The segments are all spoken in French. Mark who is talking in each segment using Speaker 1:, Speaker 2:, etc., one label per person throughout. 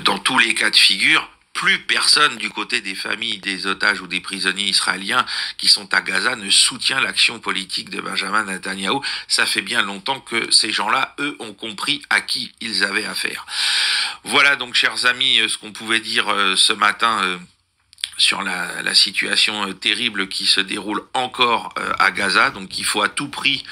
Speaker 1: dans tous les cas de figure, plus personne du côté des familles des otages ou des prisonniers israéliens qui sont à Gaza ne soutient l'action politique de Benjamin Netanyahou. Ça fait bien longtemps que ces gens-là, eux, ont compris à qui ils avaient affaire. Voilà donc, chers amis, ce qu'on pouvait dire ce matin sur la situation terrible qui se déroule encore à Gaza. Donc il faut à tout prix...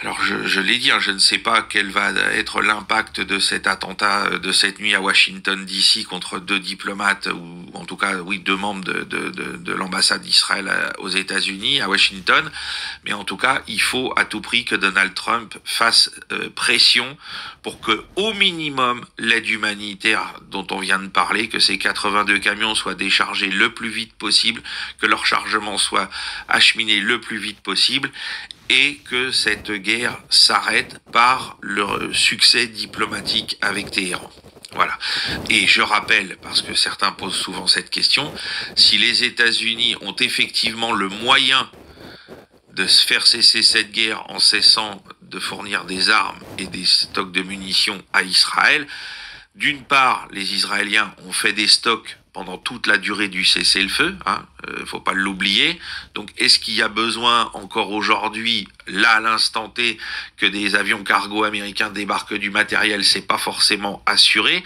Speaker 1: Alors je l'ai dit, je ne sais pas quel va être l'impact de cet attentat de cette nuit à Washington DC contre deux diplomates, ou en tout cas oui, deux membres de l'ambassade d'Israël aux États-Unis, à Washington. Mais en tout cas, il faut à tout prix que Donald Trump fasse pression pour que au minimum l'aide humanitaire dont on vient de parler, que ces 82 camions soient déchargés le plus vite possible, que leur chargement soit acheminé le plus vite possible, et que cette guerre s'arrête par le succès diplomatique avec Téhéran. Voilà. Et je rappelle, parce que certains posent souvent cette question, si les États-Unis ont effectivement le moyen de faire cesser cette guerre en cessant de fournir des armes et des stocks de munitions à Israël, d'une part, les Israéliens ont fait des stocks pendant toute la durée du cessez-le-feu, faut pas l'oublier. Donc, est-ce qu'il y a besoin encore aujourd'hui, là à l'instant T, que des avions cargo américains débarquent du matériel? C'est pas forcément assuré.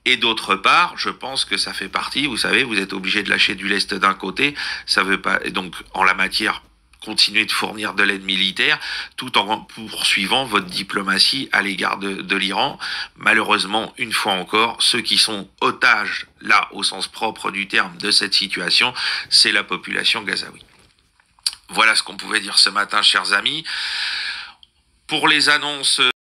Speaker 1: Et d'autre part, je pense que ça fait partie, vous savez, vous êtes obligé de lâcher du lest d'un côté, ça veut pas, et donc en la matière, continuer de fournir de l'aide militaire tout en poursuivant votre diplomatie à l'égard de l'Iran. Malheureusement, une fois encore, ceux qui sont otages, là, au sens propre du terme, de cette situation, c'est la population gazaoui. Voilà ce qu'on pouvait dire ce matin, chers amis. Pour les annonces